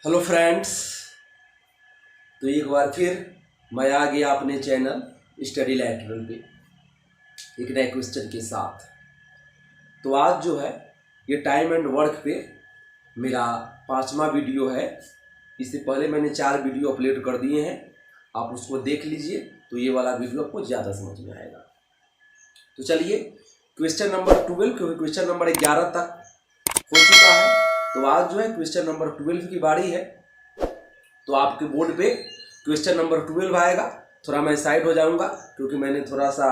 Hello friends. तो एक बार फिर मैं आ गया अपने चैनल स्टडी लैटरल पे एक नए क्वेश्चन के साथ। तो आज जो है ये टाइम एंड वर्क पे मेरा 5वां वीडियो है। इससे पहले मैंने 4 वीडियो अपलोड कर दिए हैं, आप उसको देख लीजिए तो ये वाला वीडियो आपको ज़्यादा समझ में आएगा। तो चलिए क्वेश्चन नंबर 12, क्योंकि क्वेश्चन नंबर 11 तक हो चुका है, तो आज जो है क्वेश्चन नंबर 12 की बारी है। तो आपके बोर्ड पे क्वेश्चन नंबर 12 आएगा। थोड़ा मैं साइड हो जाऊंगा क्योंकि मैंने थोड़ा सा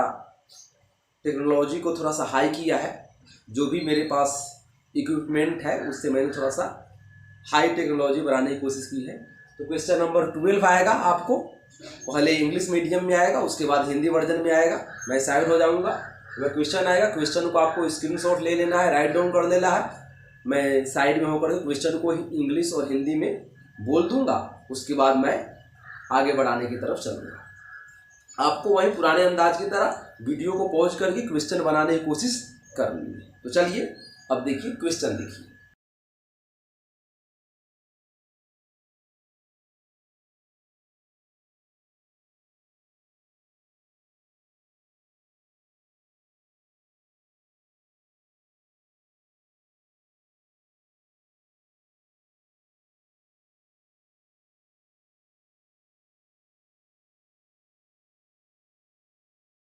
टेक्नोलॉजी को थोड़ा सा हाई किया है। जो भी मेरे पास इक्विपमेंट है उससे मैंने थोड़ा सा हाई टेक्नोलॉजी बनाने की कोशिश की है। तो क्वेश्चन नंबर 12 आएगा आपको, पहले इंग्लिश मीडियम में आएगा, उसके बाद हिंदी वर्जन में आएगा। मैं साइड हो जाऊंगा, वह क्वेश्चन आएगा, क्वेश्चन को आपको स्क्रीनशॉट ले लेना है, राइट डाउन कर लेना है। मैं साइड में होकर क्वेश्चन को इंग्लिश और हिंदी में बोल दूंगा, उसके बाद मैं आगे बढ़ाने की तरफ चलूँगा। आपको वही पुराने अंदाज की तरह वीडियो को पॉज करके क्वेश्चन बनाने की कोशिश करनी है। तो चलिए अब देखिए क्वेश्चन देखिए।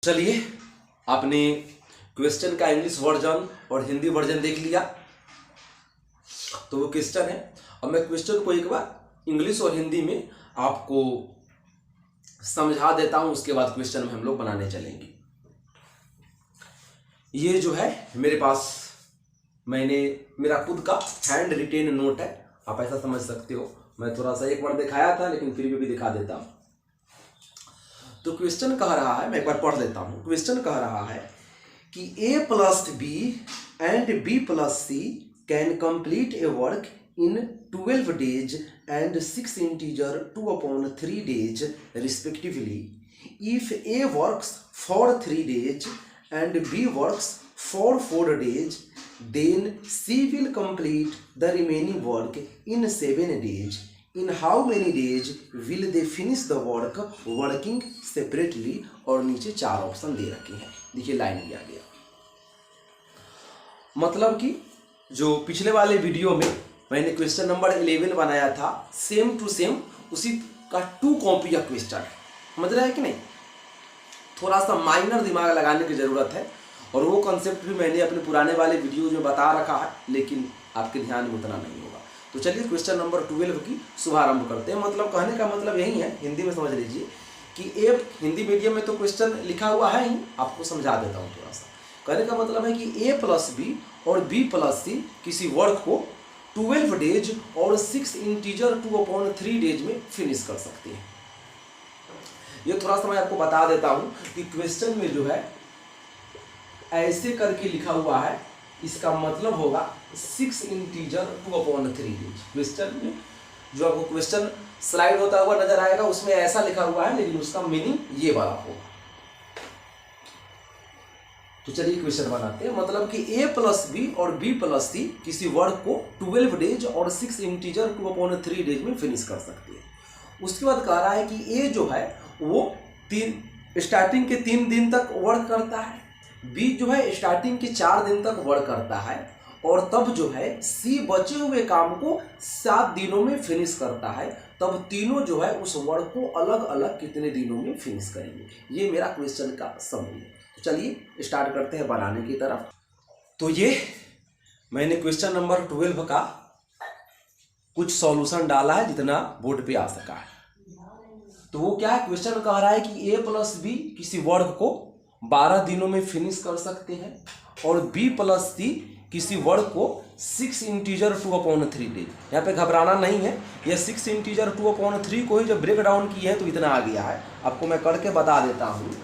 चलिए आपने क्वेश्चन का इंग्लिश वर्जन और हिंदी वर्जन देख लिया, तो वो क्वेश्चन है। अब मैं क्वेश्चन को एक बार इंग्लिश और हिंदी में आपको समझा देता हूं, उसके बाद क्वेश्चन में हम लोग बनाने चलेंगे। ये जो है मेरे पास मेरा खुद का हैंड रिटेन नोट है, आप ऐसा समझ सकते हो। मैं थोड़ा सा एक बार दिखाया था लेकिन फिर भी दिखा देता हूं। तो क्वेश्चन कह रहा है, मैं एक बार पढ़ लेता हूं। क्वेश्चन कह रहा है कि a + b and b + c can complete a work in 12 days and 6 integer 2/3 days respectively. If a works for 3 days and b works for 4 days, then c will complete the remaining work in 7 days. In how many days will they finish the work working separately? और नीचे 4 option दे रखे हैं, देखिए line दिया गया। मतलब कि जो पिछले वाले वीडियो में मैंने क्वेश्चन नंबर 11 बनाया था, सेम टू सेम उसी का 2 कॉपी का क्वेश्चन, समझ रहे हैं कि नहीं। थोड़ा सा माइनर दिमाग लगाने की जरूरत है, और वो कॉन्सेप्ट भी मैंने अपने पुराने वाले वीडियो में बता रखा है, लेकिन आपके ध्यान में उतना नहीं होगा। तो चलिए क्वेश्चन नंबर 12 की शुभारंभ करते हैं। मतलब कहने का मतलब यही है, हिंदी में समझ लीजिए कि एक हिंदी मीडियम में तो क्वेश्चन लिखा हुआ है ही, आपको समझा देता हूँ थोड़ा सा। कहने का मतलब है कि a + b और b + c किसी वर्क को 12 डेज और 6 इंटीजर 2/3 डेज में फिनिश कर सकते हैं। ये थोड़ा सा मैं आपको बता देता हूँ कि क्वेश्चन में जो है ऐसे करके लिखा हुआ है, इसका मतलब होगा 6 इंटीजर 2/3 डेज। क्वेश्चन में जो आपको क्वेश्चन स्लाइड होता हुआ नजर आएगा उसमें ऐसा लिखा हुआ है, लेकिन उसका मीनिंग ये वाला होगा। तो चलिए क्वेश्चन बनाते हैं। मतलब कि a + b और b + c किसी वर्क को 12 डेज और 6 इंटीजर 2/3 डेज में फिनिश कर सकते हैं। उसके बाद कह रहा है कि a जो है वो स्टार्टिंग के 3 दिन तक वर्क करता है, बी जो है स्टार्टिंग के 4 दिन तक वर्क करता है, और तब जो है सी बचे हुए काम को 7 दिनों में फिनिश करता है। तब तीनों जो है उस वर्क को अलग अलग कितने दिनों में फिनिश करेंगे। ये मेरा क्वेश्चन का समरी है। तो चलिए स्टार्ट करते हैं बनाने की तरफ। तो ये मैंने क्वेश्चन नंबर 12 का कुछ सॉल्यूशन डाला है जितना बोर्ड पे आ सका है। तो वो क्या है, क्वेश्चन कह रहा है कि a + b किसी वर्क को 12 दिनों में फिनिश कर सकते हैं, और b + c किसी वर्क को 6 इंटीजर 2/3 डेज। यहाँ पे घबराना नहीं है, यह 6 इंटीजर 2/3 को ही जब ब्रेक डाउन की है तो इतना आ गया है। आपको मैं करके बता देता हूँ।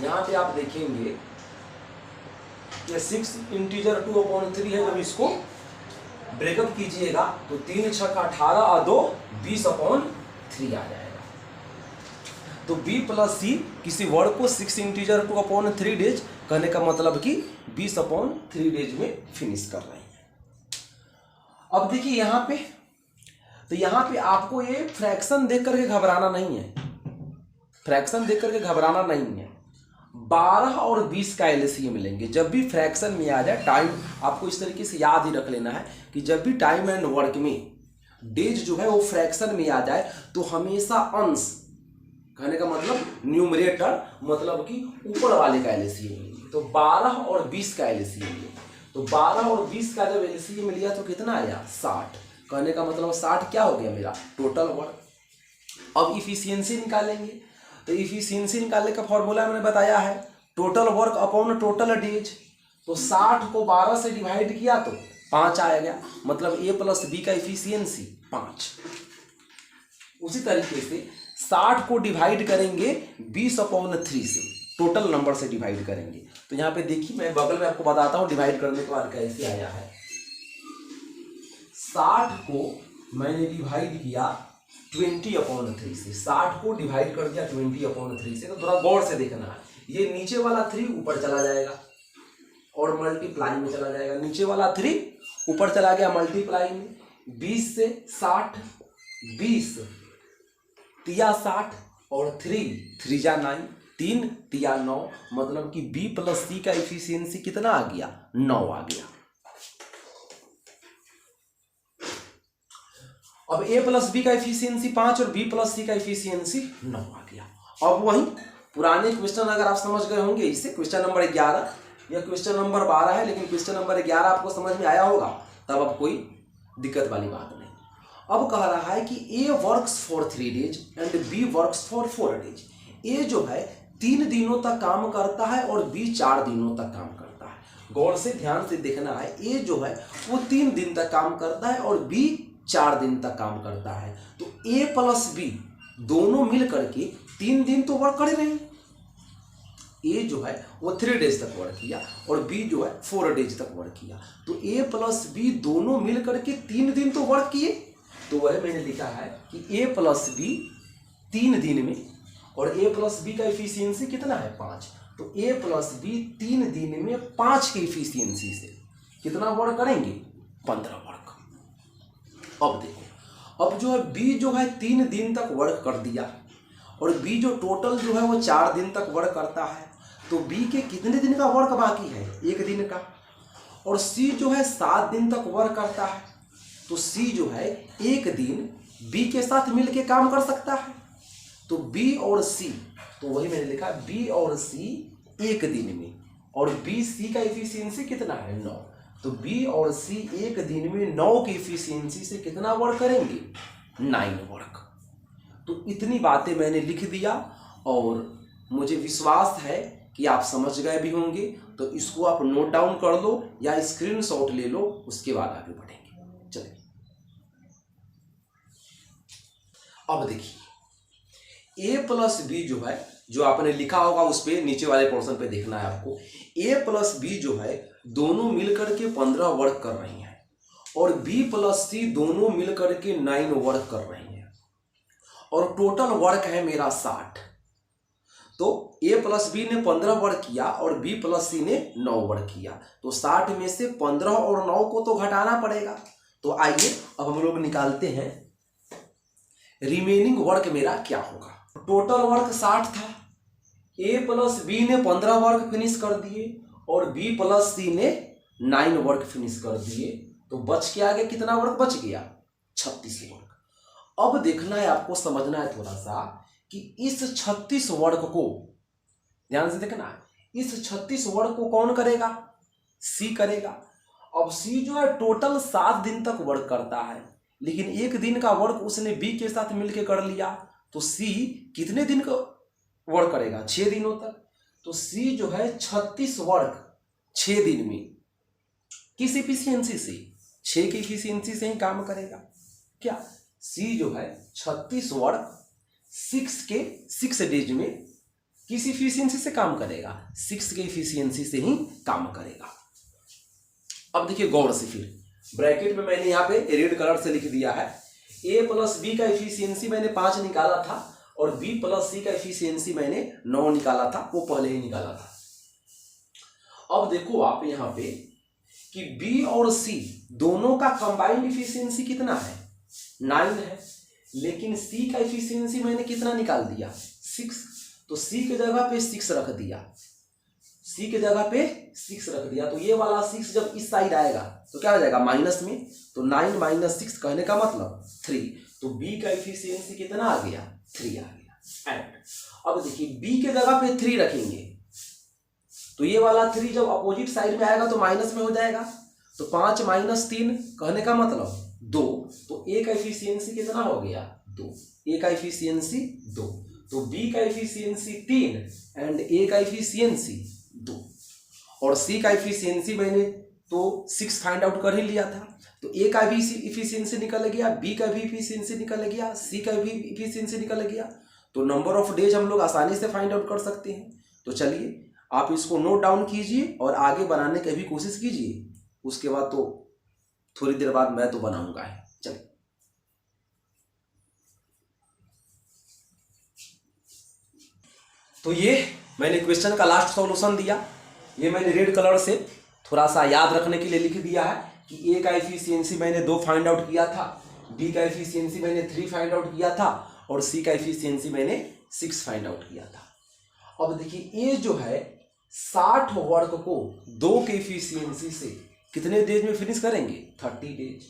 यहाँ पे आप देखेंगे ये 6 इंटीजर 2/3 है, जब इसको ब्रेकअप कीजिएगा तो 3 × 6 = 18 और 2 20/3 आ जाएगा। तो b + c किसी वर्ड को 6 इंटीजर 2/3 डेज, कहने का मतलब कि 20/3 डेज में फिनिश कर रहे हैं। अब देखिए यहाँ पे तो यहाँ पे आपको ये फ्रैक्शन देख करके घबराना नहीं है, फ्रैक्शन देख करके घबराना नहीं है। 12 और 20 का एलसीएम लेंगे। जब भी फ्रैक्शन में आ जाए, टाइम आपको इस तरीके से याद ही रख लेना है कि जब भी टाइम एंड वर्क में डेज जो है वो फ्रैक्शन में आ जाए तो हमेशा अंश, कहने का मतलब न्यूमरेटर, मतलब कि ऊपर वाले का एलसीएम लेंगे। तो 12 और 20 का एलसीएम लेंगे। तो 12 और 20 का जब एलसीएम लिया तो कितना आया? 60। कहने का मतलब 60 क्या हो गया मेरा? Total work. अब इफिशियंसी निकालेंगे। तो इफिशियंसी निकालने का फॉर्मूला मैंने बताया है, total work upon total days. तो 60 को 12 से डिवाइड किया तो 5 आ गया, मतलब ए प्लस बी का इफिशियंसी 5। उसी तरीके से 60 को डिवाइड करेंगे 20/3 से, टोटल नंबर से डिवाइड करेंगे। तो यहाँ पे देखिए, मैं बगल में आपको बताता हूँ डिवाइड करने के बाद कैसे आया है। 60 को मैंने डिवाइड किया 20/3 से, 60 को डिवाइड कर दिया 20/3 से। तो थोड़ा गौर से देखना है, ये नीचे वाला 3 ऊपर चला जाएगा और मल्टीप्लाई में चला जाएगा। नीचे वाला 3 ऊपर चला गया मल्टीप्लाई में। 20 से 60, 20 तिया 60 और 3 जा 9, 3 तिया 9, मतलब कि बी प्लस सी का इफिशियंसी कितना आ गया? 9 आ गया। अब ए प्लस बी का इफिशियंसी 5 और बी प्लस सी का इफिशियंसी 9 आ गया। अब वही पुराने क्वेश्चन अगर आप समझ गए होंगे, इससे क्वेश्चन नंबर 11 या क्वेश्चन नंबर 12 है, लेकिन क्वेश्चन नंबर 11 आपको समझ में आया होगा, तब अब कोई दिक्कत वाली बात नहीं। अब कह रहा है कि A works for 3 days and B works for 4 days. A जो है 3 दिनों तक काम करता है और बी 4 दिनों तक काम करता है। गौर से ध्यान से देखना है, ए जो है वो 3 दिन तक काम करता है और बी 4 दिन तक काम करता है। तो ए प्लस बी दोनों मिल करके 3 दिन तो वर्क कर रहे हैं। ए जो है वो 3 डेज तक वर्क किया और बी जो है 4 डेज तक वर्क किया। तो ए प्लस बी दोनों मिल करके 3 दिन तो वर्क किए। तो वह मैंने लिखा है कि ए प्लस बी 3 दिन में, और ए प्लस बी का इफिशियंसी कितना है? 5। तो ए प्लस बी 3 दिन में 5 के इफिशियंसी से कितना वर्क करेंगे? 15 वर्क। अब देखो, अब जो है बी जो है 3 दिन तक वर्क कर दिया और बी जो टोटल जो है वो 4 दिन तक वर्क करता है। तो बी के कितने दिन का वर्क बाकी है? 1 दिन का। और सी जो है 7 दिन तक वर्क करता है। तो सी जो है 1 दिन बी के साथ मिलके काम कर सकता है। तो बी और सी, तो वही मैंने लिखा बी और सी 1 दिन में, और बी सी का इफिशियंसी कितना है? 9। तो बी और सी 1 दिन में 9 की इफिशियंसी से कितना वर्क करेंगे? 9 वर्क। तो इतनी बातें मैंने लिख दिया और मुझे विश्वास है कि आप समझ गए भी होंगे। तो इसको आप नोट डाउन कर लो या स्क्रीनशॉट ले लो, उसके बाद आगे बढ़ेंगे। चलिए, अब देखिए, ए प्लस बी जो है, जो आपने लिखा होगा उस पे नीचे वाले पोर्शन पे देखना है आपको। ए प्लस बी जो है दोनों मिलकर के 15 वर्क कर रही हैं और बी प्लस सी दोनों मिलकर के 9 वर्क कर रही हैं, और टोटल वर्क है मेरा 60। तो ए प्लस बी ने 15 वर्क किया और बी प्लस सी ने 9 वर्क किया। तो 60 में से 15 और 9 को तो घटाना पड़ेगा। तो आइए अब हम लोग निकालते हैं रिमेनिंग वर्क मेरा क्या होगा। टोटल वर्क 60 था, ए प्लस बी ने 15 वर्क फिनिश कर दिए और बी प्लस सी ने 9 वर्क फिनिश कर दिए। तो बच के आगे कितना वर्क बच गया? 36 वर्क। अब देखना है आपको, समझना है थोड़ा सा कि इस 36 वर्क को ध्यान से देखना है, इस 36 वर्क को कौन करेगा? सी करेगा। अब सी जो है टोटल 7 दिन तक वर्क करता है, लेकिन 1 दिन का वर्क उसने बी के साथ मिलकर कर लिया। तो सी कितने दिन का वर्क करेगा? 6 दिनों तक। तो सी जो है 36 वर्क 6 दिन में किस इफिशियंसी से? 6 की इफिशियंसी से ही काम करेगा। क्या सी जो है 36 वर्क 6 डेज में किस इफिशियंसी से काम करेगा? 6 के इफिशियंसी से ही काम करेगा। अब देखिए गौर से, फिर ब्रैकेट में मैंने यहाँ पे रेड कलर से लिख दिया है, ए प्लस बी का इफिशियंसी मैंने 5 निकाला था और बी प्लस सी का इफिशियंसी मैंने 9 निकाला था, वो पहले ही निकाला था। अब देखो आप यहाँ पे कि बी और सी दोनों का कंबाइंड इफिशियंसी कितना है? 9 है, लेकिन सी का एफिशिएंसी मैंने कितना निकाल दिया 6, तो सी के जगह पे 6 रख दिया, सी के जगह पे 6 रख दिया। तो ये वाला 6 जब इस साइड आएगा तो क्या हो जाएगा माइनस में, तो 9 माइनस 6 कहने का मतलब 3, तो बी का एफिशिएंसी कितना आ गया 3 आ गया। एंड अब देखिए बी के जगह पे 3 रखेंगे तो ये वाला 3 जब अपोजिट साइड में आएगा तो माइनस में हो जाएगा, तो 5 माइनस 3 कहने का मतलब 2, तो ए का एफिशिएंसी कितना हो गया 2, ए का एफिशिएंसी 2, तो बी का एफिशिएंसी 3 एंड ए का एफिशिएंसी 2, और सी का एफिशिएंसी मैंने तो 6 फाइंड आउट कर ही लिया था, तो ए का भी इफिशियंसी निकल गया, बी का भी इफिशियंसी निकल गया, सी का भी इफिशियंसी निकल गया, तो नंबर ऑफ डेज हम लोग आसानी से फाइंड आउट कर सकते हैं। तो चलिए आप इसको नोट डाउन कीजिए और आगे बनाने की भी कोशिश कीजिए, उसके बाद तो थोड़ी देर बाद मैं तो बनाऊंगा है। चलिए तो ये मैंने क्वेश्चन का लास्ट सॉल्यूशन दिया, ये मैंने रेड कलर से थोड़ा सा याद रखने के लिए लिख दिया है कि ए का एफिशिएंसी मैंने 2 फाइंड आउट किया था, बी का एफिशिएंसी मैंने 3 फाइंड आउट किया था, और सी का एफिशिएंसी मैंने 6 फाइंड आउट किया था। अब देखिए ए जो है 60 वर्क को 2 के एफिशिएंसी से कितने डेज में फिनिश करेंगे 30 डेज,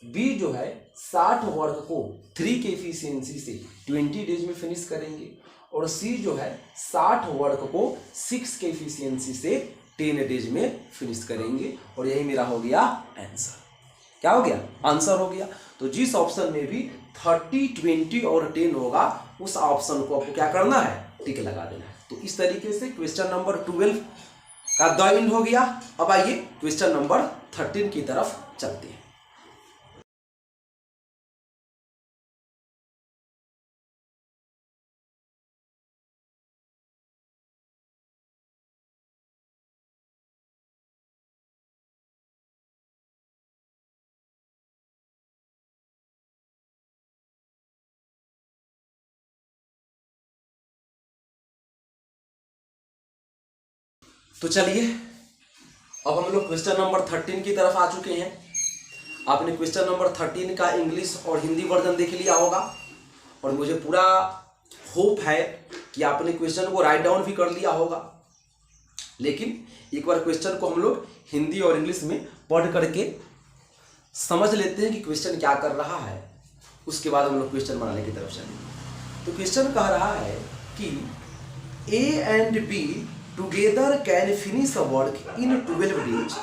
बी जो है 60 वर्क को 3 के एफिशिएंसी से 20 डेज में फिनिश करेंगे, और सी जो है 60 वर्क को 6 के एफिशिएंसी से 10 डेज में फिनिश करेंगे, और यही मेरा हो गया आंसर। क्या हो गया आंसर हो गया। तो जिस ऑप्शन में भी 30, 20 और 10 होगा उस ऑप्शन को आपको क्या करना है टिक लगा देना है। तो इस तरीके से क्वेश्चन नंबर 12 का द एंड हो गया। अब आइए क्वेश्चन नंबर 13 की तरफ चलते हैं। तो चलिए अब हम लोग क्वेश्चन नंबर 13 की तरफ आ चुके हैं। आपने क्वेश्चन नंबर 13 का इंग्लिश और हिंदी वर्जन देख लिया होगा, और मुझे पूरा होप है कि आपने क्वेश्चन को राइट डाउन भी कर लिया होगा। लेकिन एक बार क्वेश्चन को हम लोग हिंदी और इंग्लिश में पढ़ करके समझ लेते हैं कि क्वेश्चन क्या कर रहा है, उसके बाद हम लोग क्वेश्चन बनाने की तरफ चलेंगे। तो क्वेश्चन कह रहा है कि A and B together can finish a work in 12 days.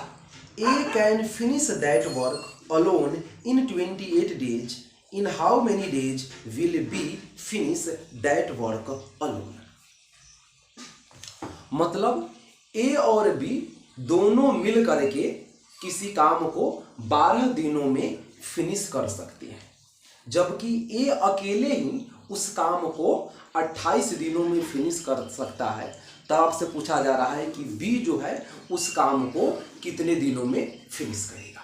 A can finish that work alone in 28 days. In how many days will B finish that work alone? मतलब A और B दोनों मिल करके किसी काम को 12 दिनों में फिनिश कर सकते हैं, जबकि A अकेले ही उस काम को 28 दिनों में फिनिश कर सकता है। तब आपसे पूछा जा रहा है कि बी जो है उस काम को कितने दिनों में फिनिश करेगा।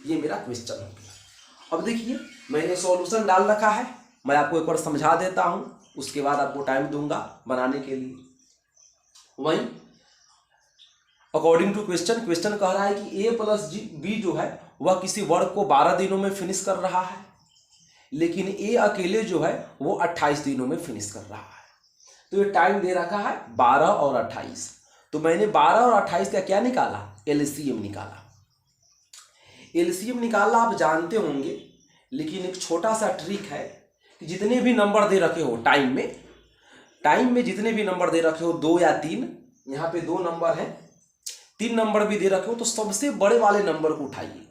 ये मेरा क्वेश्चन हो गया। अब देखिए मैंने सॉल्यूशन डाल रखा है, मैं आपको एक बार समझा देता हूं, उसके बाद आपको टाइम दूंगा बनाने के लिए। वहीं अकॉर्डिंग टू क्वेश्चन कह रहा है कि ए प्लस बी जो है वह किसी वर्क को 12 दिनों में फिनिश कर रहा है, लेकिन ए अकेले जो है वो 28 दिनों में फिनिश कर रहा है। तो ये टाइम दे रखा है 12 और 28, तो मैंने 12 और 28 का क्या निकाला एलसीएम निकाला। एलसीएम निकालना आप जानते होंगे, लेकिन एक छोटा सा ट्रिक है कि जितने भी नंबर दे रखे हो टाइम में जितने भी नंबर दे रखे हो 2 या 3, यहाँ पे 2 नंबर है, 3 नंबर भी दे रखे हो, तो सबसे बड़े वाले नंबर को उठाइए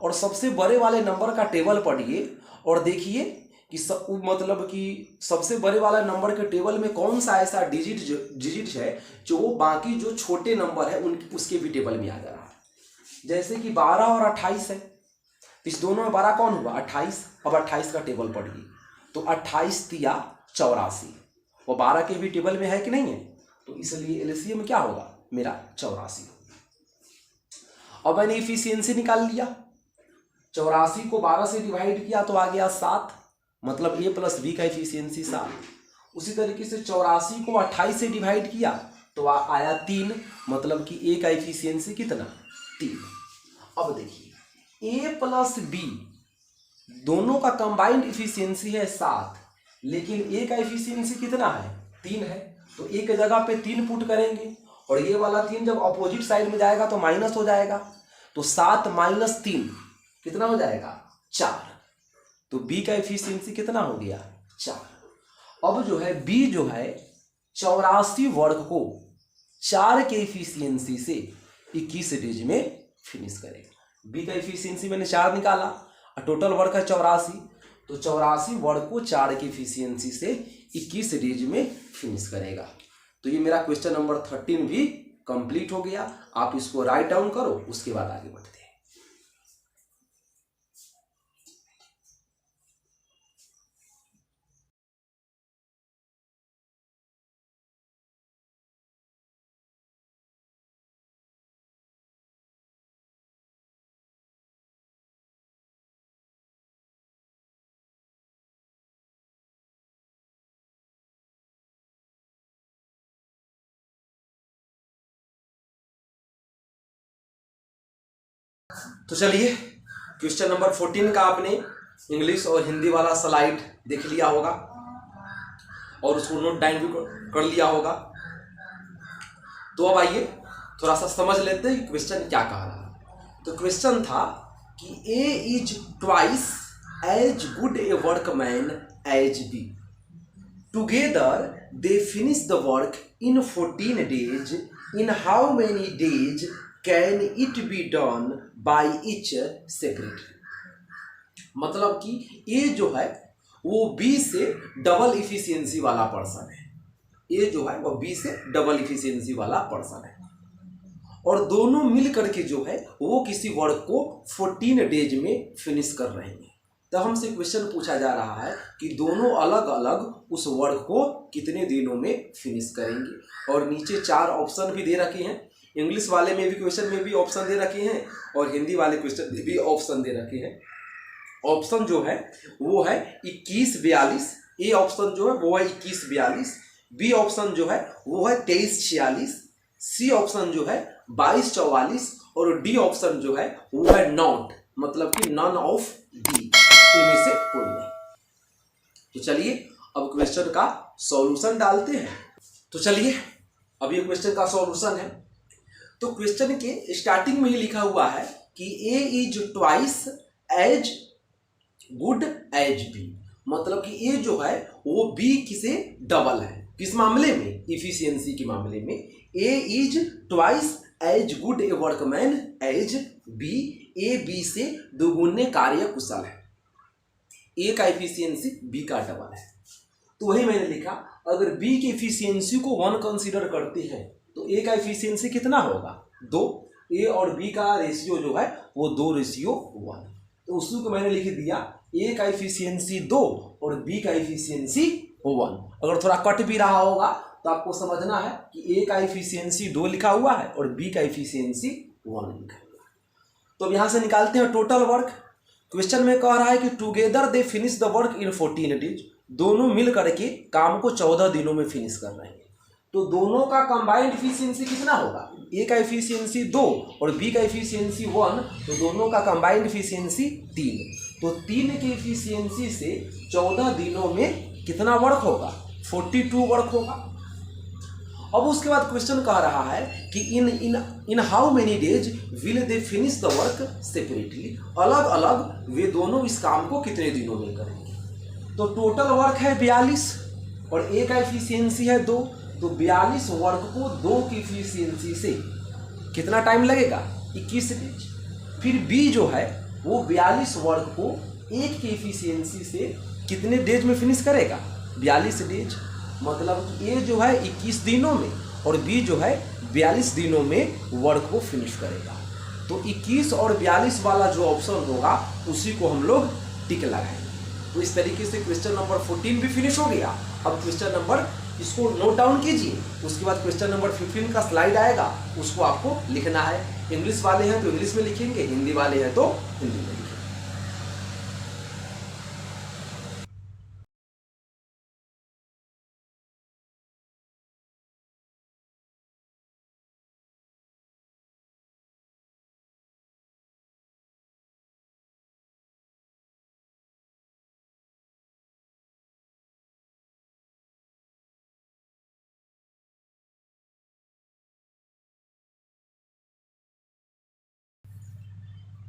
और सबसे बड़े वाले नंबर का टेबल पढ़िए और देखिए कि मतलब कि सबसे बड़े वाला नंबर के टेबल में कौन सा ऐसा डिजिट है जो बाकी जो छोटे नंबर है उसके भी टेबल में आ जा रहा है। जैसे कि 12 और 28 है, इस दोनों में 12 कौन हुआ 28। अब 28 का टेबल पढ़िए तो 28 तिया 84, वो 12 के भी टेबल में है कि नहीं है, तो इसलिए एलसीएम क्या होगा मेरा 84। अब मैंने इफिशियंसी निकाल लिया, 84 को 12 से डिवाइड किया तो आ गया 7, मतलब ए प्लस बी का इफिशियंसी 7। उसी तरीके से 84 को 28 से डिवाइड किया तो आया 3, मतलब कि ए का इफिशियंसी कितना 3। अब देखिए ए प्लस बी दोनों का कंबाइंड इफिशियंसी है 7, लेकिन ए का इफिशियंसी कितना है 3 है, तो ए के जगह पे 3 पुट करेंगे और ये वाला 3 जब अपोजिट साइड में जाएगा तो माइनस हो जाएगा, तो 7 माइनस 3 कितना हो जाएगा 4। तो बी का इफिशियंसी कितना हो गया 4। अब जो है बी जो है 84 वर्ग को 4 के इफिशियंसी से 21 डेज में फिनिश करेगा। बी का इफिशियंसी मैंने 4 निकाला और टोटल वर्क है 84, तो 84 वर्ग को 4 की इफिशियंसी से 21 डेज में फिनिश करेगा। तो ये मेरा क्वेश्चन नंबर 13 भी कंप्लीट हो गया। आप इसको राइट डाउन करो, उसके बाद आगे बढ़ते हैं। तो चलिए क्वेश्चन नंबर 14 का आपने इंग्लिश और हिंदी वाला स्लाइड देख लिया होगा और उसको नोट डाउन भी कर लिया होगा। तो अब आइए थोड़ा सा समझ लेते हैं क्वेश्चन क्या कह रहा है। तो क्वेश्चन था कि A is twice as good a workman as B, together they finish the work in 14 days, in how many days can it be done by each separately. मतलब कि ए जो है वो बी से डबल इफिशियंसी वाला person है, ए जो है वो बी से डबल इफिशियंसी वाला पर्सन है और दोनों मिल करके जो है वो किसी वर्क को 14 डेज में फिनिश कर रहे हैं। तो हमसे क्वेश्चन पूछा जा रहा है कि दोनों अलग अलग उस वर्क को कितने दिनों में फिनिश करेंगे। और नीचे 4 ऑप्शन भी दे रखे हैं, इंग्लिश वाले में भी क्वेश्चन में भी ऑप्शन दे रखे हैं और हिंदी वाले क्वेश्चन में भी ऑप्शन दे रखे हैं। ऑप्शन जो है वो है 21-42, ए ऑप्शन जो है वो है 21-42, बी ऑप्शन जो है वो है 23-46, सी ऑप्शन जो है 22-44 और डी ऑप्शन जो है वो है नॉट, मतलब कि नन ऑफ डी, इनमें से कोई नहीं। तो चलिए अब क्वेश्चन का सॉल्यूशन डालते हैं। तो चलिए अब ये क्वेश्चन का सॉल्यूशन है। तो क्वेश्चन के स्टार्टिंग में ही लिखा हुआ है कि A is twice as good as B, मतलब कि ए जो है वो बी से डबल है। किस मामले में? इफिशियंसी के मामले में। A is twice as good a workman as B, A B से दुगुने कार्य कुशल है। ए का इफिशियंसी बी का डबल है, तो वही मैंने लिखा अगर बी की इफिशियंसी को 1 कंसीडर करते हैं तो ए का इफिशियंसी कितना होगा 2। ए और बी का रेशियो जो है वो 2:1, तो उसी को मैंने लिख दिया ए का इफिशियंसी 2 और बी का इफिशियंसी 1। अगर थोड़ा कट भी रहा होगा तो आपको समझना है कि ए का इफिशियंसी 2 लिखा हुआ है और बी का इफिशियंसी 1 लिखा हुआ है। तो अब यहाँ से निकालते हैं टोटल वर्क। क्वेश्चन में कह रहा है कि together they finish the work in 14 days, दोनों मिल करके काम को 14 दिनों में फिनिश कर रहे हैं। तो दोनों का कंबाइंड इफिशियंसी कितना होगा? ए का इफिशियंसी 2 और बी का इफिशियंसी 1, तो दोनों का कंबाइंड इफिशियंसी 3। तो 3 की इफिशियंसी से 14 दिनों में कितना वर्क होगा? 42 वर्क होगा। अब उसके बाद क्वेश्चन कह रहा है कि इन how many days will they finish the work separately, अलग अलग वे दोनों इस काम को कितने दिनों में करेंगे। तो टोटल वर्क है 42 और ए का इफिशियंसी है 2, तो 42 वर्क को 2 की इफिशियंसी से कितना टाइम लगेगा? 21 डेज। फिर बी जो है वो 42 वर्क को 1 की इफिशियंसी से कितने डेज में फिनिश करेगा? 42 डेज। मतलब कि ए जो है 21 दिनों में और बी जो है 42 दिनों में वर्क को फिनिश करेगा। तो 21 और 42 वाला जो ऑप्शन होगा उसी को हम लोग टिक लगाएंगे। तो इस तरीके से क्वेश्चन नंबर 14 भी फिनिश हो गया। अब क्वेश्चन नंबर, इसको नोट डाउन कीजिए, उसके बाद क्वेश्चन नंबर 15 का स्लाइड आएगा, उसको आपको लिखना है। इंग्लिश वाले हैं तो इंग्लिश में लिखेंगे, हिंदी वाले हैं तो हिंदी में।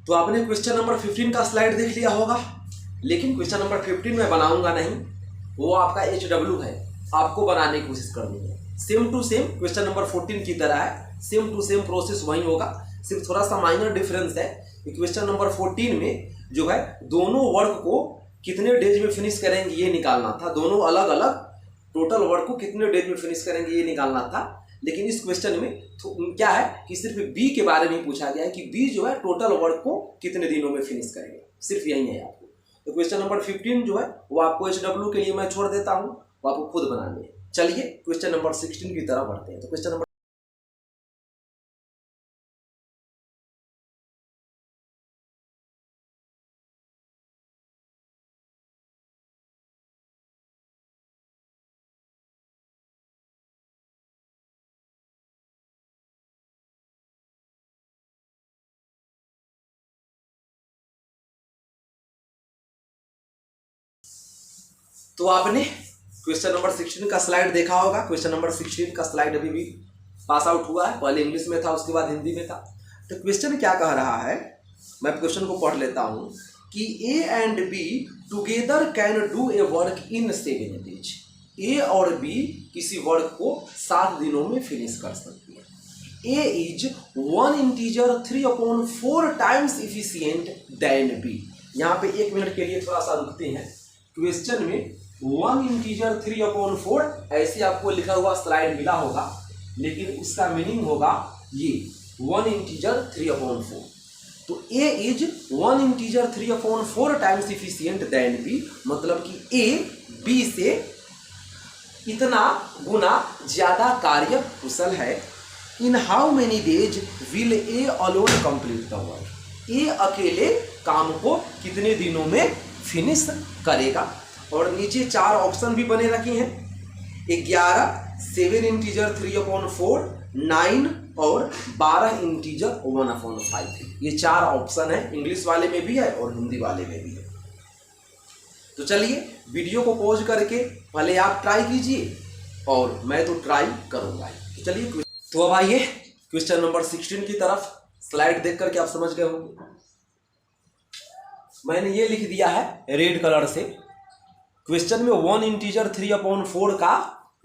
तो आपने क्वेश्चन नंबर 15 का स्लाइड देख लिया होगा, लेकिन क्वेश्चन नंबर 15 मैं बनाऊंगा नहीं, वो आपका HW है, आपको बनाने की कोशिश करनी है। Same to same question number 14 की तरह है, सेम टू सेम प्रोसेस वही होगा, सिर्फ थोड़ा सा माइनर डिफरेंस है कि क्वेश्चन नंबर 14 में जो है दोनों वर्क को कितने डेज में फिनिश करेंगे ये निकालना था, दोनों अलग अलग टोटल वर्क को कितने डेज में फिनिश करेंगे ये निकालना था। लेकिन इस क्वेश्चन में क्या है कि सिर्फ बी के बारे में पूछा गया है कि बी जो है टोटल वर्क को कितने दिनों में फिनिश करेंगे, सिर्फ यही है आपको। तो क्वेश्चन नंबर 15 जो है वो आपको HW के लिए मैं छोड़ देता हूँ, वो आपको खुद बनाने हैं। चलिए क्वेश्चन नंबर 16 की तरफ बढ़ते हैं। तो क्वेश्चन नंबर तो आपने क्वेश्चन नंबर 16 का स्लाइड देखा होगा। क्वेश्चन नंबर 16 का स्लाइड अभी भी पास आउट हुआ है, पहले इंग्लिश में था उसके बाद हिंदी में था। तो क्वेश्चन क्या कह रहा है, मैं क्वेश्चन को पढ़ लेता हूं कि A and B together can do a work in 7 days. A और बी किसी वर्क को 7 दिनों में फिनिश कर सकती है। A is one integer 3/4 times efficient than B. यहाँ पे 1 मिनट के लिए थोड़ा सा रुकते हैं। क्वेश्चन में 1 इंटीजर 3/4 ऐसे आपको लिखा हुआ स्लाइड मिला होगा, लेकिन उसका मीनिंग होगा ये 1 इंटीजर 3/4। तो A is 1 integer 3/4 times efficient than B, मतलब कि ए बी से इतना गुना ज्यादा कार्य कुशल है। In how many days will A alone complete the work. A अकेले काम को कितने दिनों में फिनिश करेगा। और नीचे 4 ऑप्शन भी बने रखे हैं, 11, 7 इंटीजर 3/4, 9 और 12 इंटीजर 1/5। ये 4 ऑप्शन है, इंग्लिश वाले में भी है और हिंदी वाले में भी है। तो चलिए वीडियो को पॉज करके पहले आप ट्राई कीजिए और मैं तो ट्राई करूंगा। तो चलिए, तो अब आइए क्वेश्चन नंबर 16 की तरफ। स्लाइड देख करके आप समझ गए होंगे, मैंने ये लिख दिया है रेड कलर से। क्वेश्चन में 1 इंटीजर 3/4 का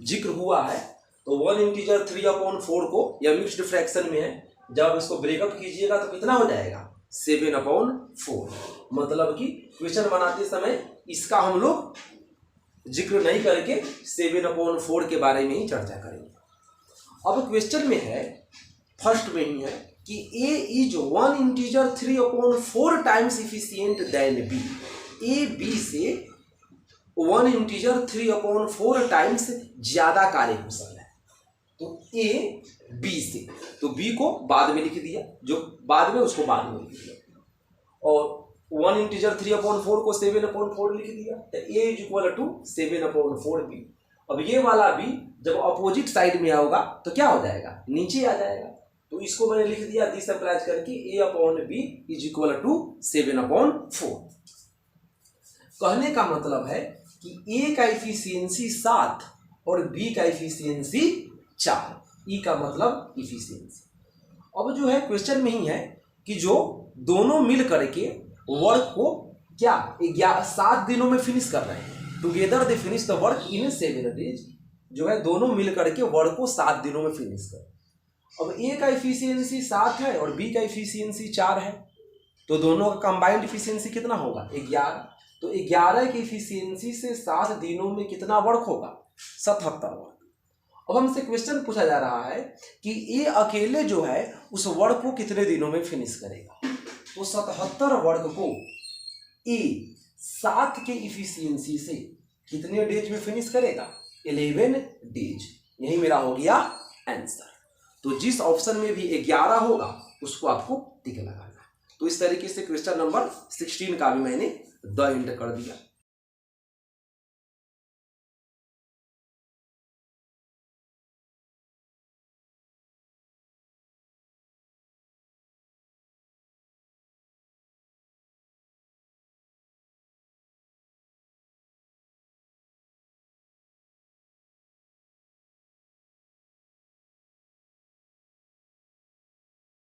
जिक्र हुआ है। तो 1 इंटीजर 3/4 को, यह मिक्स्ड फ्रैक्शन में है, जब इसको ब्रेकअप कीजिएगा तो कितना हो जाएगा 7/4। मतलब कि क्वेश्चन बनाते समय इसका हम लोग जिक्र नहीं करके 7/4 के बारे में ही चर्चा करेंगे। अब क्वेश्चन में है, फर्स्ट में ही है कि A is 1 integer 3/4 times efficient than B. A B से 1 इंटीजर 3/4 टाइम्स ज्यादा कार्यकुशल है। तो ए बी से, तो बी को बाद में लिख दिया, जो बाद में उसको बाद में लिख दिया, और 1 इंटीजर 3/4 को 7/4 लिख दिया। तो A is equal to 7/4 B. अब ये वाला बी जब अपोजिट साइड में आओगा तो क्या हो जाएगा, नीचे आ जाएगा। तो इसको मैंने लिख दिया दिस अप्लाइज करके A/B इज इक्वल टू 7/4। कहने का मतलब है कि ए का इफिशियंसी 7 और बी का इफिशियंसी 4। ई का मतलब इफिशियंसी। अब जो है क्वेश्चन में ही है कि जो दोनों मिल करके वर्क को क्या 7 दिनों में फिनिश कर रहे हैं। Together they finish the work in 7 days. जो है दोनों मिल करके वर्क को 7 दिनों में फिनिश कर। अब ए का इफिशियंसी 7 है और बी का इफिशियंसी 4 है, तो दोनों का कंबाइंड इफिशियंसी कितना होगा 11। तो 11 की इफिशियंसी से 7 दिनों में कितना वर्क होगा 77 वर्क। अब हमसे क्वेश्चन पूछा जा रहा है कि ए अकेले जो है उस वर्क को कितने दिनों में फिनिश करेगा। तो 77 वर्क को ए 7 के इफिशियंसी से कितने डेज में फिनिश करेगा 11 डेज। यही मेरा हो गया आंसर। तो जिस ऑप्शन में भी 11 होगा उसको आपको टिक लगाना। तो इस तरीके से क्वेश्चन नंबर 16 का भी मैंने द एंड कर दिया।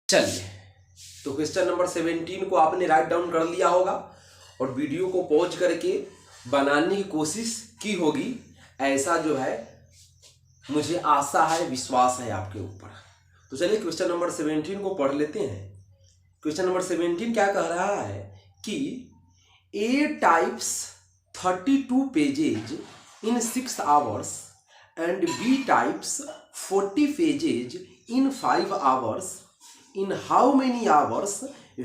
चलिए तो क्वेश्चन नंबर 17 को आपने राइट डाउन कर लिया होगा और वीडियो को पॉज करके बनाने की कोशिश की होगी, ऐसा जो है मुझे आशा है, विश्वास है आपके ऊपर। तो चलिए क्वेश्चन नंबर 17 को पढ़ लेते हैं। क्वेश्चन नंबर 17 क्या कह रहा है कि A types 32 pages in 6 hours and B types 40 pages in 5 hours. In how many hours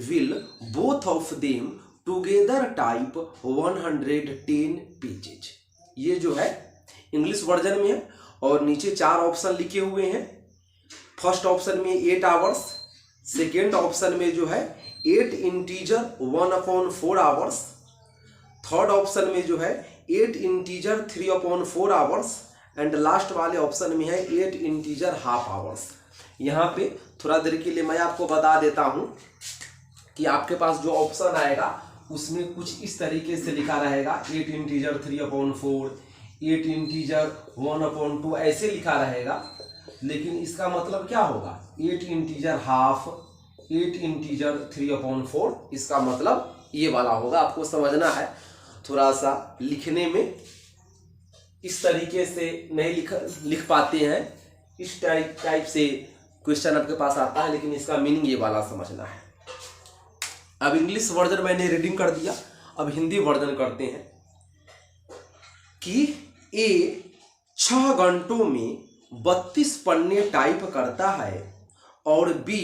will both of them together type 110 pages? ये जो है इंग्लिश वर्जन में है और नीचे 4 ऑप्शन लिखे हुए हैं। फर्स्ट ऑप्शन में 8 आवर्स, सेकेंड ऑप्शन में जो है 8 इंटीजर 1/4 आवर्स, थर्ड ऑप्शन में जो है 8 इंटीजर 3/4 आवर्स एंड लास्ट वाले ऑप्शन में है 8 इंटीजर हाफ आवर्स। यहाँ पे थोड़ा देर के लिए मैं आपको बता देता हूँ कि आपके पास जो ऑप्शन आएगा उसमें कुछ इस तरीके से लिखा रहेगा 8 इंटीजर 3/4, 8 इंटीजर 1/2 ऐसे लिखा रहेगा, लेकिन इसका मतलब क्या होगा 8 इंटीजर हाफ, 8 इंटीजर 3/4, इसका मतलब ये वाला होगा। आपको समझना है, थोड़ा सा लिखने में इस तरीके से नहीं लिख पाते हैं, इस टाइप से क्वेश्चन आपके पास आता है, लेकिन इसका मीनिंग ये वाला समझना है। अब इंग्लिश वर्जन मैंने रीडिंग कर दिया, अब हिंदी वर्जन करते हैं कि ए 6 घंटों में 32 पन्ने टाइप करता है और बी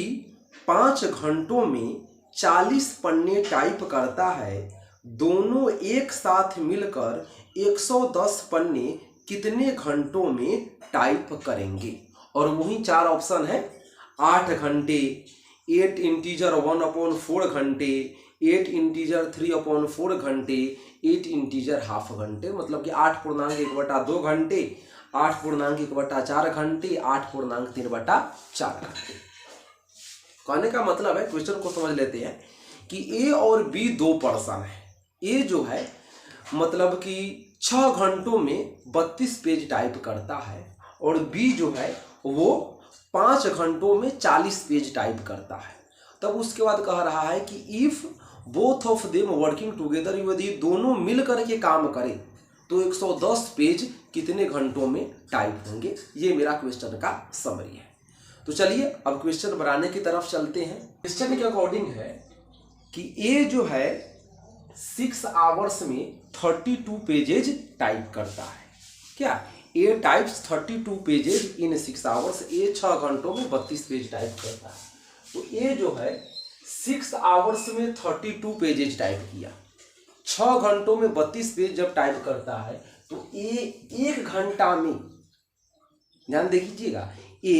5 घंटों में 40 पन्ने टाइप करता है। दोनों एक साथ मिलकर 110 पन्ने कितने घंटों में टाइप करेंगे? और वही 4 ऑप्शन है, 8 घंटे, 8 इंटीजर 1/4 घंटे, 8 इंटीजर 3/4 घंटे, 8 इंटीजर हाफ घंटे, मतलब कि 8.1/2 घंटे, 8.1/4 घंटे, 8.3/4 घंटे। कहने का मतलब है, क्वेश्चन को समझ लेते हैं कि ए और बी 2 पर्सन है। ए जो है मतलब कि 6 घंटों में 32 पेज टाइप करता है और बी जो है वो 5 घंटों में 40 पेज टाइप करता है। तब उसके बाद कह रहा है कि if both of them working together, यदि दोनों मिल करके काम करें तो 110 पेज कितने घंटों में टाइप होंगे। ये मेरा क्वेश्चन का समरी है। तो चलिए अब क्वेश्चन बनाने की तरफ चलते हैं। क्वेश्चन के अकॉर्डिंग है कि ए जो है 6 आवर्स में 32 पेजेज टाइप करता है। क्या ए टाइप्स 32 पेजेज इन 6 आवर्स, ए 6 घंटों में 32 पेज टाइप करता है। तो ए जो है 6 आवर्स में 32 पेजेज टाइप किया, 6 घंटों में 32 पेज जब टाइप करता है तो ए 1 घंटा में, ध्यान देखिएगा, ए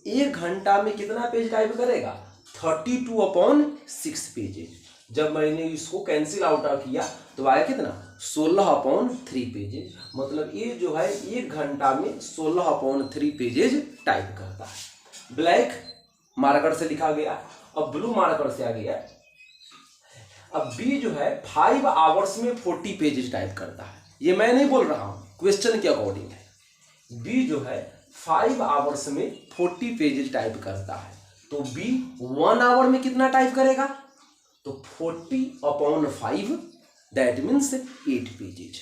1 घंटा में कितना पेज टाइप करेगा? 32/6 पेजेज। जब मैंने इसको कैंसिल आउट किया तो आया कितना? 16/3 पेजेज। मतलब ये जो है 1 घंटा में 16/3 पेजेज टाइप करता है। ब्लैक मार्कर से लिखा गया, अब ब्लू मार्कर से आ गया। अब बी जो है 5 आवर्स में 40 पेजेज टाइप करता है। ये मैं नहीं बोल रहा हूं, क्वेश्चन के अकॉर्डिंग है। बी जो है 5 आवर्स में 40 पेजेज टाइप करता है। तो बी 1 आवर में कितना टाइप करेगा? तो 40/5, दैट मीन्स 8 पेजेज।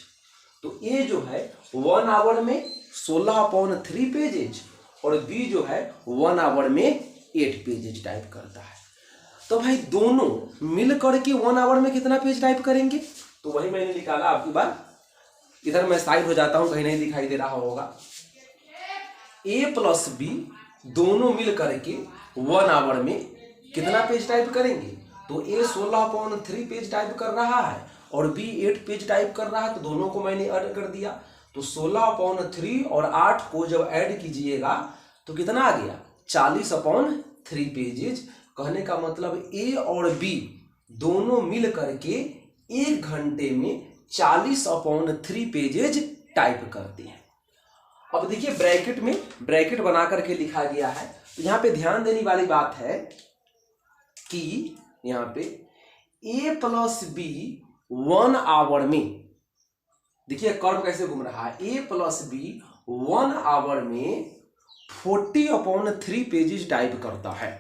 तो ए जो है 1 आवर में 16/3 पेजेज और बी जो है 1 आवर में 8 पेजेज टाइप करता है। तो भाई दोनों मिल करके 1 आवर में कितना पेज टाइप करेंगे? तो वही मैंने निकाला आपकी बार। इधर मैं साइड हो जाता हूं, कहीं नहीं दिखाई दे रहा होगा। ए प्लस बी दोनों मिल करके 1 आवर में कितना पेज टाइप करेंगे? तो ए 16/3 पेज टाइप कर रहा है और बी 8 पेज टाइप कर रहा है, तो दोनों को मैंने ऐड कर दिया। तो 16/3 और 8 को जब ऐड कीजिएगा तो कितना आ गया? 40/3 पेजेज। कहने का मतलब ए और बी दोनों मिल करके 1 घंटे में 40/3 पेजेज टाइप करते हैं। अब देखिए ब्रैकेट में ब्रैकेट बना करके लिखा गया है। तो यहाँ पे ध्यान देने वाली बात है कि यहाँ पे ए प्लस बी 1 आवर में, देखिए कर्व कैसे घूम रहा है, ए प्लस बी 1 आवर में 40/3 पेजेस टाइप करता है।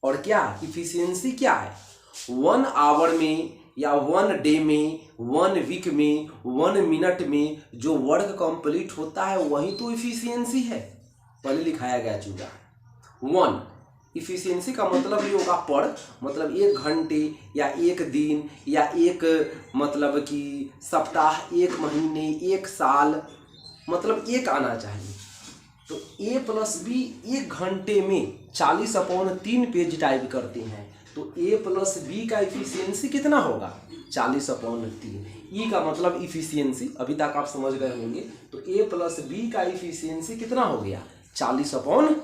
और क्या इफिशियंसी क्या है, 1 आवर में या 1 डे में, 1 वीक में, 1 मिनट में जो वर्क कंप्लीट होता है वही तो इफिशियंसी है। पहले लिखाया गया चूजा 1 इफिशियंसी का मतलब ये होगा पर, मतलब 1 घंटे या 1 दिन या एक मतलब कि सप्ताह, 1 महीने, 1 साल, मतलब 1 आना चाहिए। तो a प्लस बी 1 घंटे में 40/3 पेज टाइप करते हैं, तो a प्लस बी का इफिशियंसी कितना होगा 40/3। ई का मतलब इफिशियंसी, अभी तक आप समझ गए होंगे। तो a प्लस बी का इफिशियंसी कितना हो गया 40/3।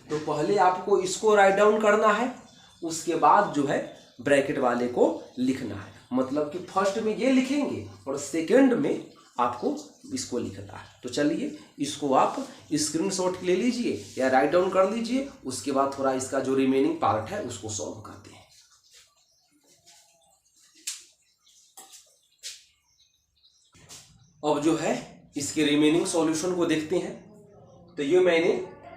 तो पहले आपको इसको राइट डाउन करना है, उसके बाद जो है ब्रैकेट वाले को लिखना है। मतलब कि फर्स्ट में ये लिखेंगे और सेकंड में आपको इसको लिखना है। तो चलिए इसको आप स्क्रीनशॉट ले लीजिए या राइट डाउन कर लीजिए, उसके बाद थोड़ा इसका जो रिमेनिंग पार्ट है उसको सॉल्व करते हैं। अब जो है इसके रिमेनिंग सॉल्यूशन को देखते हैं। तो ये मैंने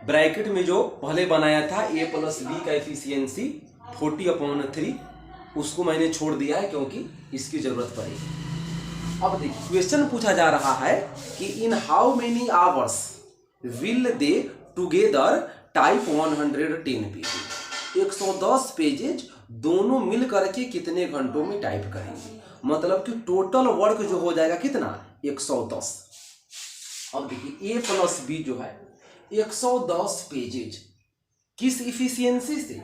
ब्रैकेट में जो पहले बनाया था a प्लस बी का एफिशिएंसी 40/3, उसको मैंने छोड़ दिया है क्योंकि इसकी जरूरत पड़ेगी। अब देखिए क्वेश्चन पूछा जा रहा है कि इन how many hours will they together type 110 pages. 110 pages दोनों मिल करके कितने घंटों में टाइप करेंगे, मतलब कि टोटल वर्क जो हो जाएगा कितना 110। अब देखिए a प्लस बी जो है 110 पेजेज किस इफिशियंसी से,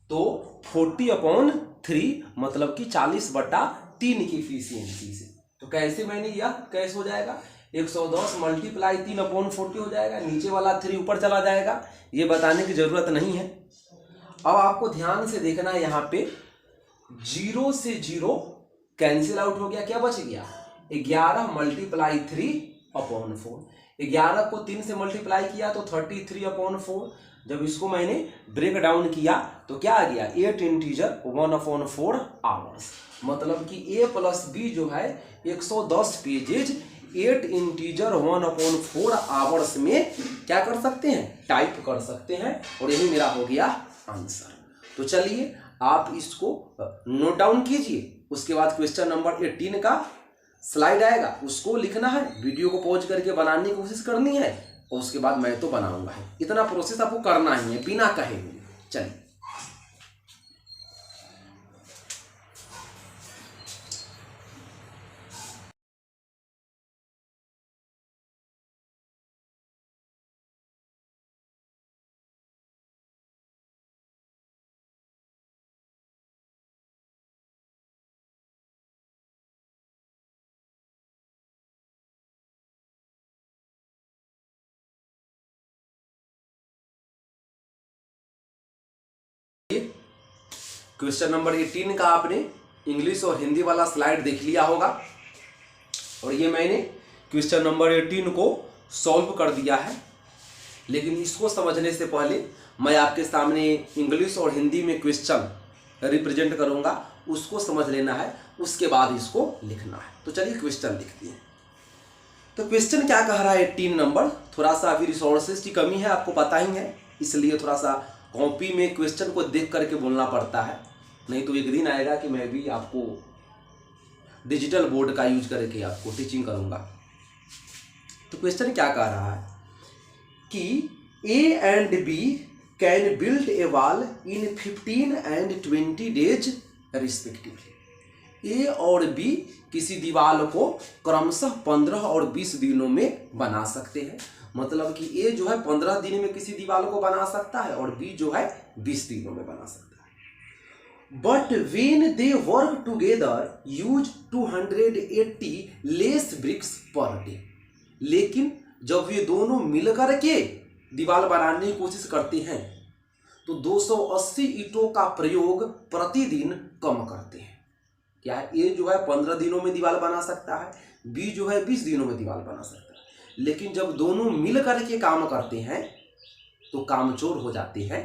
तो 40/3 मतलब कि 40/3 की इफिशियंसी से। तो कैसे मैंने यह कैसे हो जाएगा 110 × 3/40 हो जाएगा, नीचे वाला 3 ऊपर चला जाएगा, ये बताने की जरूरत नहीं है। अब आपको ध्यान से देखना है, यहाँ पे 0 से 0 कैंसिल आउट हो गया, क्या बच गया 11 × 3/4। 11 को 3 से मल्टीप्लाई किया तो 33/4। जब इसको मैंने ब्रेक डाउन किया तो क्या आ गया 8 इंटीजर 1/4 आवर्स। मतलब कि a प्लस बी जो है 110 पेजेज 8 इंटीजर 1/4 आवर्स में क्या कर सकते हैं टाइप कर सकते हैं, और यही मेरा हो गया आंसर। तो चलिए आप इसको नोट डाउन कीजिए, उसके बाद क्वेश्चन नंबर 18 का स्लाइड आएगा उसको लिखना है, वीडियो को पॉज करके बनाने की कोशिश करनी है, और उसके बाद मैं तो बनाऊंगा ही। इतना प्रोसेस आपको करना ही है बिना कहे हुए। चलिए क्वेश्चन नंबर 18 का आपने इंग्लिश और हिंदी वाला स्लाइड देख लिया होगा, और ये मैंने क्वेश्चन नंबर 18 को सॉल्व कर दिया है। लेकिन इसको समझने से पहले मैं आपके सामने इंग्लिश और हिंदी में क्वेश्चन रिप्रेजेंट करूंगा, उसको समझ लेना है, उसके बाद इसको लिखना है। तो चलिए क्वेश्चन लिखते हैं। तो क्वेश्चन क्या कह रहा है 18 नंबर, थोड़ा सा अभी रिसोर्सेज की कमी है, आपको पता ही है, इसलिए थोड़ा सा कॉपी में क्वेश्चन को देख करके बोलना पड़ता है, नहीं तो एक दिन आएगा कि मैं भी आपको डिजिटल बोर्ड का यूज करके आपको टीचिंग करूंगा। तो क्वेश्चन क्या कह रहा है कि A and B can build a wall in 15 and 20 days respectively. A और B किसी दीवार को क्रमशः 15 और 20 दिनों में बना सकते हैं। मतलब कि A जो है 15 दिन में किसी दीवार को बना सकता है और B जो है 20 दिनों में बना सकता है। But when they work together use 280 less bricks per day. लेकिन जब ये दोनों मिलकर के दीवार बनाने की कोशिश करते हैं तो 280 ईंटों का प्रयोग प्रतिदिन कम करते हैं। क्या है ए जो है 15 दिनों में दीवार बना सकता है, बी जो है 20 दिनों में दीवार बना सकता है, लेकिन जब दोनों मिल करके काम करते हैं तो कामचोर हो जाते हैं,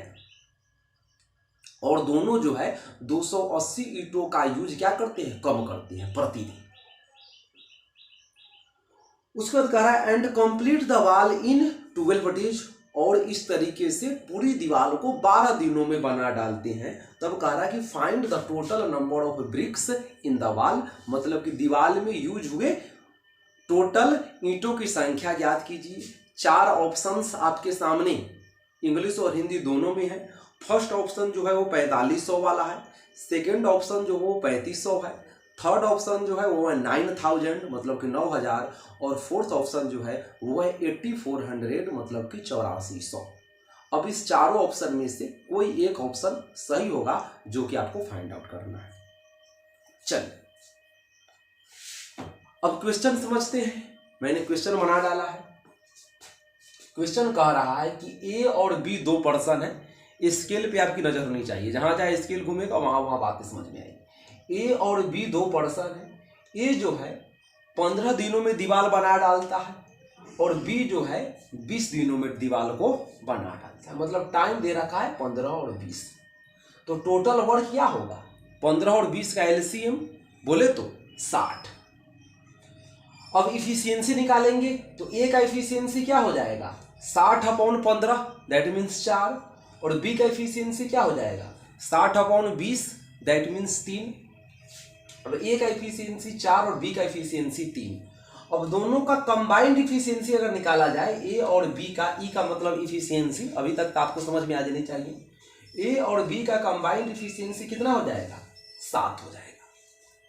और दोनों जो है 280 ईंटों का यूज क्या करते हैं कम करते हैं प्रतिदिन। उसके बाद कह रहा है and complete the wall in 12 days और इस तरीके से पूरी दीवार को 12 दिनों में बना डालते हैं, तब कह रहा है कि find the total number of BRICS in the wall, मतलब कि दीवार में यूज हुए टोटल ईंटों की संख्या ज्ञात कीजिए। 4 ऑप्शंस आपके सामने इंग्लिश और हिंदी दोनों में है। फर्स्ट ऑप्शन जो है वो 4500 वाला है, सेकेंड ऑप्शन जो वो 3500 है, थर्ड ऑप्शन जो है वो है 9000 मतलब कि 9000, और फोर्थ ऑप्शन जो है वो है 8400 मतलब कि 8400। अब इस चारों ऑप्शन में से कोई एक ऑप्शन सही होगा जो कि आपको फाइंड आउट करना है। चलिए अब क्वेश्चन समझते हैं। मैंने क्वेश्चन बना डाला है। क्वेश्चन कह रहा है कि ए और बी 2 पर्सन है। स्केल पे आपकी नजर होनी चाहिए, जहां जहां स्केल घूमेगा वहां वहां बातें समझ में आएगी। ए और बी 2 पर्सन है। ए जो है 15 दिनों में दीवार बना डालता है और बी जो है 20 दिनों में दीवार को बना डालता है। मतलब टाइम दे रखा है 15 और 20। तो टोटल वर्क क्या होगा? 15 और 20 का एलसीएम बोले तो 60। अब इफिशियंसी निकालेंगे तो ए का इफिशियंसी क्या हो जाएगा? 60/15 दैट मीन्स 4, और बी का इफिशियंसी क्या हो जाएगा? 60/20 दैट मीन्स 3। अब ए का इफिशियंसी 4 और बी का इफिशियंसी 3। अब दोनों का कंबाइंड इफिशियंसी अगर निकाला जाए, ए और बी का, ई का मतलब इफिशियंसी, अभी तक तो आपको समझ में आ जानी चाहिए। ए और बी का कंबाइंड इफिशियंसी कितना हो जाएगा? 7 हो जाएगा।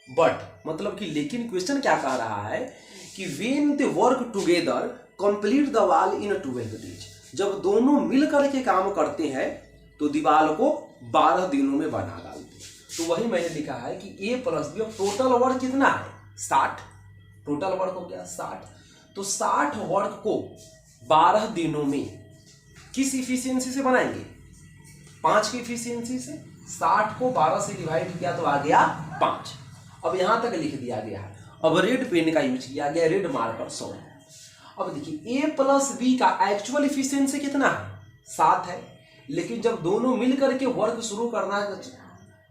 बट मतलब कि लेकिन क्वेश्चन क्या कह रहा है कि when they work together complete the wall in 12 days, जब दोनों मिलकर के काम करते हैं तो दीवार को 12 दिनों में बना डालते हैं। तो वही मैंने लिखा है कि ए प्लस बी। टोटल वर्क कितना है? 60। टोटल वर्क हो गया 60। तो 60 वर्क को 12 दिनों में किस इफिशियंसी से बनाएंगे? 5 की इफिशियंसी से। 60 को 12 से डिवाइड किया तो आ गया 5। अब यहां तक लिख दिया गया है। अब रेड पेन का यूज किया गया, रेड मार्कर 100। अब देखिए ए प्लस बी का एक्चुअल इफिशियंसी कितना है? 7 है। लेकिन जब दोनों मिलकर के वर्क शुरू करना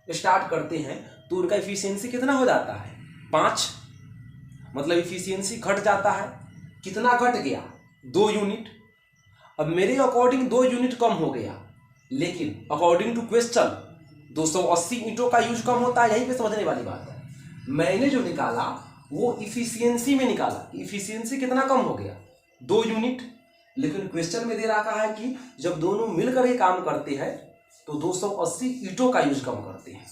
स्टार्ट करते हैं तो उनका इफिशियंसी कितना हो जाता है? 5। मतलब इफिशियंसी घट जाता है। कितना घट गया? 2 यूनिट। अब मेरे अकॉर्डिंग 2 यूनिट कम हो गया, लेकिन अकॉर्डिंग टू क्वेश्चन 280 ईंटों का यूज कम होता है। यहीं पे समझने वाली बात है। मैंने जो निकाला वो इफिशियंसी में निकाला। इफिशियंसी कितना कम हो गया? 2 यूनिट। लेकिन क्वेश्चन में दे रखा है कि जब दोनों मिलकर के काम करते हैं तो 280 ईंटों का यूज कम करते हैं।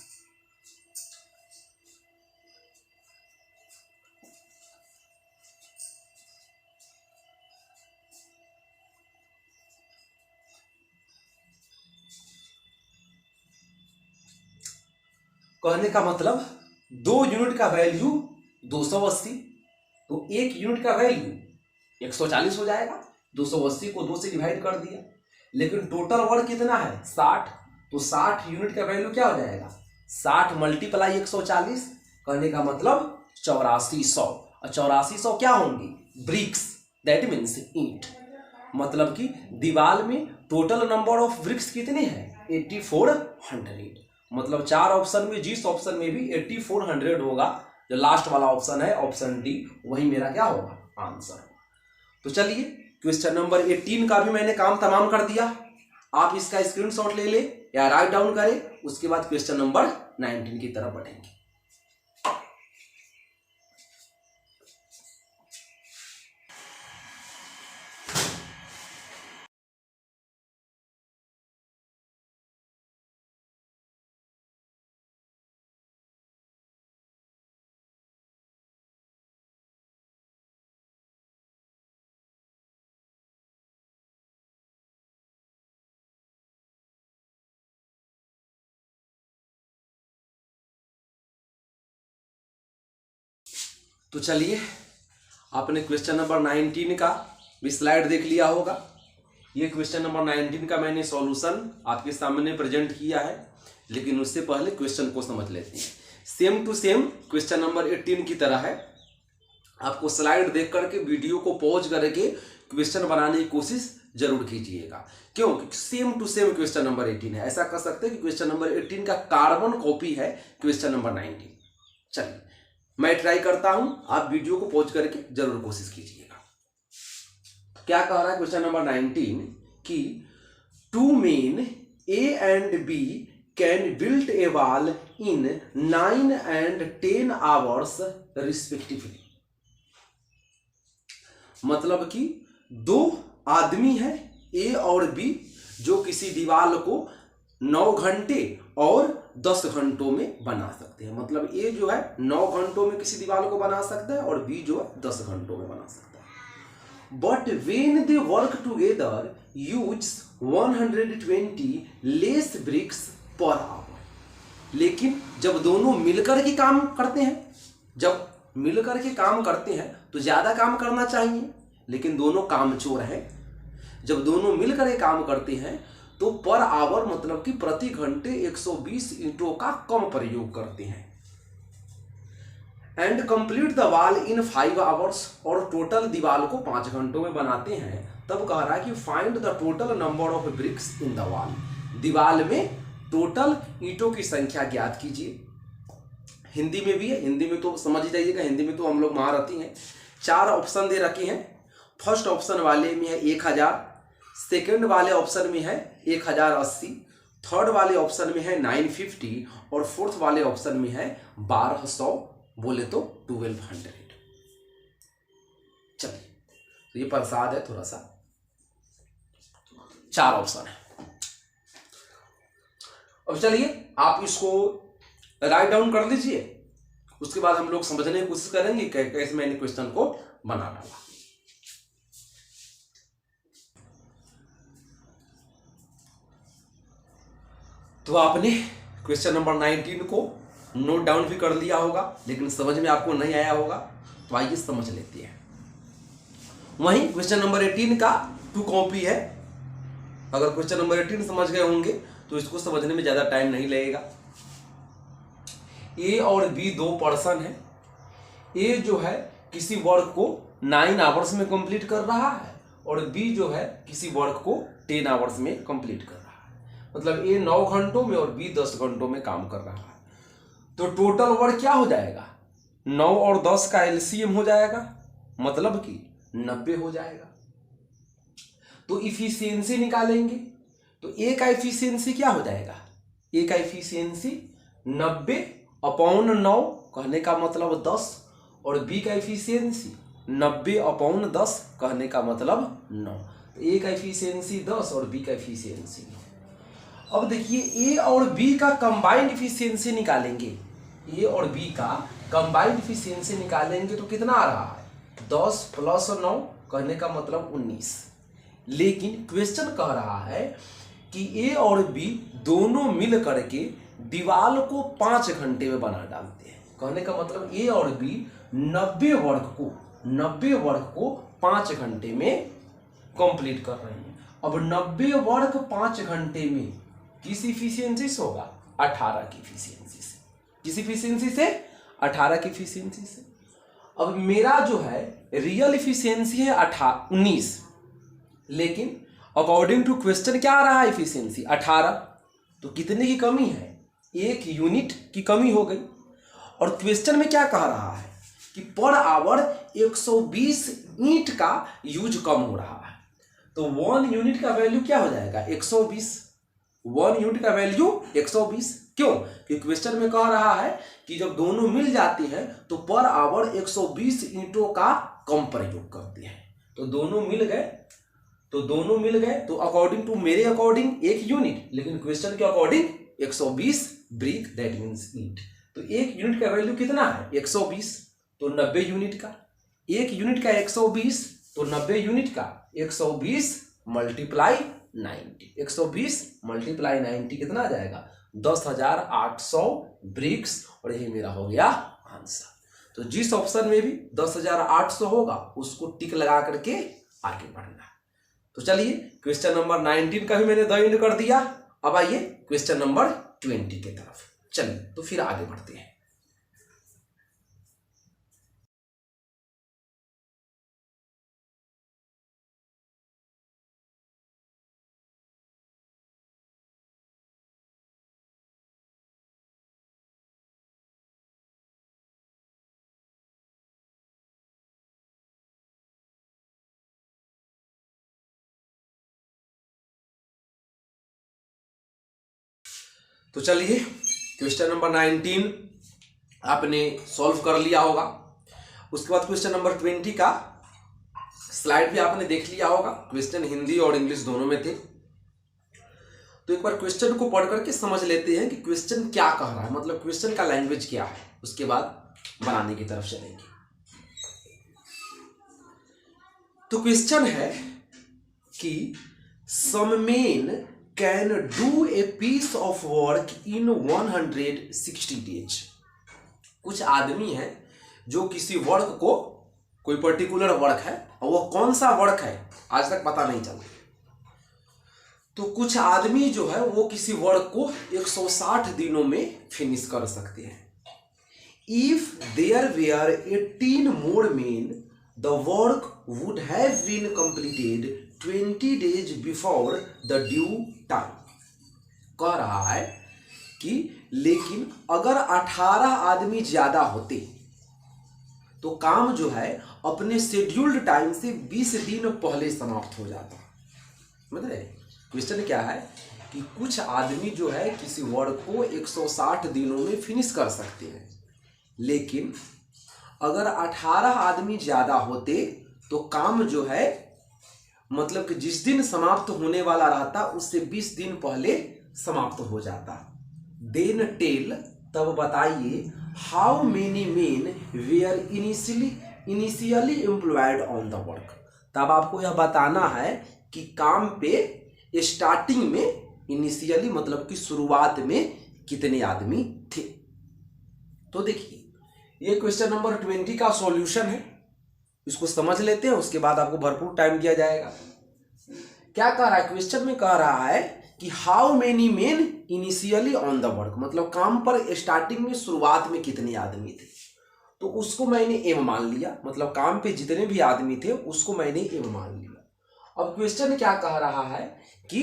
कहने का मतलब 2 यूनिट का वैल्यू 280, तो 1 यूनिट का वैल्यू 140 हो जाएगा। 280 को 2 से डिवाइड कर दिया। लेकिन टोटल वर्क कितना है? 60। तो 60 यूनिट का वैल्यू क्या हो जाएगा? 60 मल्टीप्लाई 140, कहने का मतलब 8400। और 8400 क्या होंगी? ब्रिक्स, दैट मीन्स ईंट। मतलब कि दीवार में टोटल नंबर ऑफ ब्रिक्स कितने हैं? 8400। मतलब 4 ऑप्शन में जिस ऑप्शन में भी 8400 होगा, जो लास्ट वाला ऑप्शन है ऑप्शन डी, वही मेरा क्या होगा? आंसर। तो चलिए क्वेश्चन नंबर 18 का भी मैंने काम तमाम कर दिया। आप इसका स्क्रीनशॉट ले ले या राइट डाउन करें। उसके बाद क्वेश्चन नंबर 19 की तरफ बढ़ेंगे। तो चलिए, आपने क्वेश्चन नंबर 19 का भी स्लाइड देख लिया होगा। ये क्वेश्चन नंबर 19 का मैंने सॉल्यूशन आपके सामने प्रेजेंट किया है, लेकिन उससे पहले क्वेश्चन को समझ लेते हैं। Same to same question number 18 की तरह है। आपको स्लाइड देख करके वीडियो को पॉज करके क्वेश्चन बनाने की कोशिश जरूर कीजिएगा। क्यों? Same to same question number 18 है। ऐसा कर सकते हैं कि क्वेश्चन नंबर 18 का कार्बन कॉपी है क्वेश्चन नंबर 19। चलिए मैं ट्राई करता हूं, आप वीडियो को पॉज करके जरूर कोशिश कीजिएगा। क्या कह रहा है क्वेश्चन नंबर 19 कि two men A and B can build a wall in 9 and 10 hours respectively. मतलब कि दो आदमी हैं ए और बी जो किसी दीवार को 9 घंटे और 10 घंटों में बना सकते हैं। मतलब ए जो है 9 घंटों में किसी दीवार को बना सकता है और बी जो है 10 घंटों में बना सकता है। But when they work together use 120 less bricks per hour. लेकिन जब दोनों मिलकर के काम करते हैं, जब मिलकर के काम करते हैं तो ज्यादा काम करना चाहिए, लेकिन दोनों कामचोर हैं। जब दोनों मिलकर के काम करते हैं तो पर आवर मतलब कि प्रति घंटे 120 ईंटों का कम प्रयोग करते हैं। And complete the wall in 5 hours, और टोटल दीवार को 5 घंटों में बनाते हैं। तब कह रहा है कि find the total number of BRICS in the wall. दीवार में टोटल ईंटों की संख्या ज्ञात कीजिए। हिंदी में भी है, हिंदी में तो समझ ही जाइएगा, हिंदी में तो हम लोग महारथी हैं। 4 ऑप्शन दे रखे हैं। फर्स्ट ऑप्शन वाले में है 1000, सेकंड वाले ऑप्शन में है 1080, थर्ड वाले ऑप्शन में है 950 और फोर्थ वाले ऑप्शन में है 1200, बोले तो 1200। चलिए, तो ये प्रसाद है थोड़ा सा। 4 ऑप्शन है। अब चलिए आप इसको राइट डाउन कर लीजिए, उसके बाद हम लोग समझने की कोशिश करेंगे कैसे मैंने क्वेश्चन को बना डाला। तो आपने क्वेश्चन नंबर 19 को नोट डाउन भी कर लिया होगा, लेकिन समझ में आपको नहीं आया होगा, तो आइए समझ लेते हैं। वहीं क्वेश्चन नंबर 18 का 2 कॉपी है। अगर क्वेश्चन नंबर 18 समझ गए होंगे तो इसको समझने में ज्यादा टाइम नहीं लगेगा। ए और बी 2 पर्सन है। ए जो है किसी वर्क को 9 आवर्स में कंप्लीट कर रहा है और बी जो है किसी वर्क को 10 आवर्स में कंप्लीट कर रहा है। मतलब ए 9 घंटों में और बी 10 घंटों में काम कर रहा है। तो टोटल वर्क क्या हो जाएगा? 9 और 10 का एलसीएम हो जाएगा, मतलब कि 90 हो जाएगा। तो इफिशियंसी निकालेंगे तो ए का इफिशियंसी क्या हो जाएगा? ए का इफिशियंसी 90/9 कहने का मतलब 10, और बी का इफिशियंसी 90/10 कहने का मतलब 9। तो ए का इफिशियंसी 10 और बी का इफिशियंसी 9। अब देखिए ए और बी का कंबाइंड इफिशियंसी निकालेंगे। ए और बी का कंबाइंड इफिशियंसी निकालेंगे तो कितना आ रहा है? 10 + 9 कहने का मतलब 19। लेकिन क्वेश्चन कह रहा है कि ए और बी दोनों मिल करके दीवार को 5 घंटे में बना डालते हैं। कहने का मतलब ए और बी 90 वर्क को 5 घंटे में कंप्लीट कर रहे हैं। अब 90 वर्क 5 घंटे में किस इफिशियंसी से होगा? 18 की इफिशियंसी से। किस इफिशियंसी से? 18 की इफिशियंसी से। अब मेरा जो है रियल इफिशियंसी है 19, लेकिन अकॉर्डिंग टू क्वेश्चन क्या आ रहा है? इफिशियंसी 18। तो कितने की कमी है? 1 यूनिट की कमी हो गई। और क्वेश्चन में क्या कह रहा है कि पर आवर 120 ईंट का यूज कम हो रहा है। तो 1 यूनिट का वैल्यू क्या हो जाएगा? 120। 1 यूनिट का वैल्यू 120। क्यों? कि क्वेश्चन में कह रहा है कि जब दोनों मिल जाती हैं तो पर आवर 120 ईंटों का कम प्रयोग करते हैं। तो दोनों मिल गए तो अकॉर्डिंग टू मेरे अकॉर्डिंग 1 यूनिट, लेकिन क्वेश्चन के अकॉर्डिंग 120 ब्रिक, दैट मींस ईंट। तो 1 यूनिट का वैल्यू कितना है? 120। तो 90 यूनिट का 1 यूनिट का 120, तो 90 यूनिट का 120 × 90। 120 × 90 कितना आ जाएगा? 10,800 ब्रिक्स। और यही मेरा हो गया आंसर। तो जिस ऑप्शन में भी 10,800 होगा उसको टिक लगा करके आगे बढ़ना। तो चलिए क्वेश्चन नंबर 19 का भी मैंने द एंड कर दिया। अब आइए क्वेश्चन नंबर 20 की तरफ। चलिए तो फिर आगे बढ़ते हैं। तो चलिए क्वेश्चन नंबर 19 आपने सॉल्व कर लिया होगा। उसके बाद क्वेश्चन नंबर 20 का स्लाइड भी आपने देख लिया होगा। क्वेश्चन हिंदी और इंग्लिश दोनों में थे। तो एक बार क्वेश्चन को पढ़ करके समझ लेते हैं कि क्वेश्चन क्या कह रहा है, मतलब क्वेश्चन का लैंग्वेज क्या है। उसके बाद बनाने की तरफ चलेंगे। तो क्वेश्चन है कि some men can do a piece of work in 160 days. कुछ आदमी हैं जो किसी वर्क को, कोई पर्टिकुलर वर्क है और वो कौन सा वर्क है आज तक पता नहीं चला। तो कुछ आदमी जो है वो किसी वर्क को 160 दिनों में फिनिश कर सकते हैं। If there were 18 more men the work would have been completed 20 days before the due time. कह रहा है कि लेकिन अगर 18 आदमी ज्यादा होते तो काम जो है अपने शेड्यूल्ड टाइम से 20 दिन पहले समाप्त हो जाता। मतलब क्वेश्चन क्या है कि कुछ आदमी जो है किसी वर्क को 160 दिनों में फिनिश कर सकते हैं, लेकिन अगर 18 आदमी ज्यादा होते तो काम जो है मतलब कि जिस दिन समाप्त होने वाला रहता उससे 20 दिन पहले समाप्त हो जाता। देन टेल, तब बताइए, how many men were initially employed on the work. तब आपको यह बताना है कि काम पे स्टार्टिंग में इनिशियली मतलब कि शुरुआत में कितने आदमी थे। तो देखिए ये क्वेश्चन नंबर 20 का सॉल्यूशन है, इसको समझ लेते हैं, उसके बाद आपको भरपूर टाइम दिया जाएगा। क्या कह रहा है क्वेश्चन में? कह रहा है कि how many main initially on the work, मतलब काम पर स्टार्टिंग में शुरुआत में कितने आदमी थे। तो उसको मैंने एम मान लिया, मतलब काम पे जितने भी आदमी थे उसको मैंने एम मान लिया। अब क्वेश्चन क्या कह रहा है कि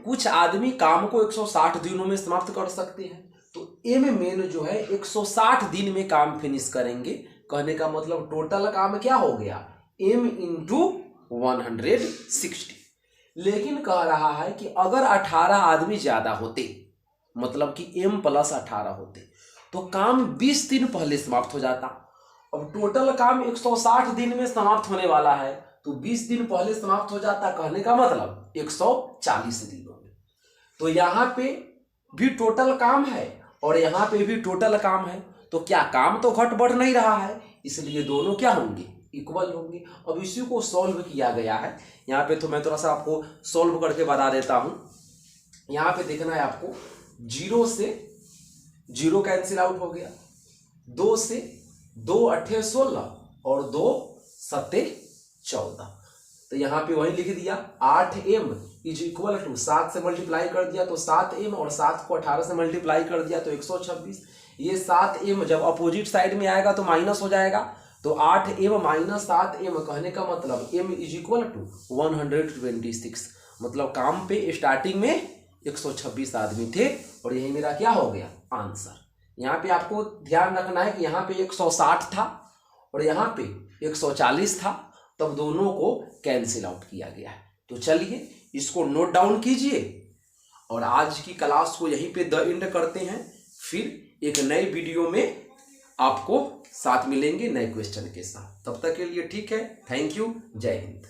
कुछ आदमी काम को 160 दिनों में समाप्त कर सकते हैं, तो एम मेन जो है 160 दिन में काम फिनिश करेंगे। कहने का मतलब टोटल काम क्या हो गया, m इंटू 160। लेकिन कह रहा है कि अगर 18 आदमी ज्यादा होते, मतलब कि m प्लस 18 होते, तो काम 20 दिन पहले समाप्त हो जाता। अब टोटल काम 160 दिन में समाप्त होने वाला है, तो 20 दिन पहले समाप्त हो जाता। कहने का मतलब 140 दिनों में। तो यहाँ पे भी टोटल काम है और यहाँ पे भी टोटल काम है, तो क्या काम तो घट बढ़ नहीं रहा है, इसलिए दोनों क्या होंगे, इक्वल होंगे। अब इसी को सॉल्व किया गया है। यहाँ पे तो मैं थोड़ा सा आपको सॉल्व करके बता देता हूँ। यहाँ पे देखना है आपको, 0 से 0 कैंसिल आउट हो गया, 2 से 2 8 16 और 2 7 14। तो यहाँ पे वही लिख दिया 8m इज इक्वल टू 7 से मल्टीप्लाई कर दिया तो 7m और 7 को 18 से मल्टीप्लाई कर दिया तो 126। ये 7m जब अपोजिट साइड में आएगा तो माइनस हो जाएगा, तो 8m माइनस 7m, कहने का मतलब m इज इक्वल टू 126। मतलब काम पे स्टार्टिंग में 126 आदमी थे और यही मेरा क्या हो गया आंसर। यहाँ पे आपको ध्यान रखना है कि यहाँ पे 160 था और यहाँ पे 140 था, तब दोनों को कैंसिल आउट किया गया है। तो चलिए इसको नोट डाउन कीजिए और आज की क्लास को यहीं पे द एंड करते हैं। फिर एक नए वीडियो में आपको साथ मिलेंगे नए क्वेश्चन के साथ। तब तक के लिए ठीक है, थैंक यू, जय हिंद।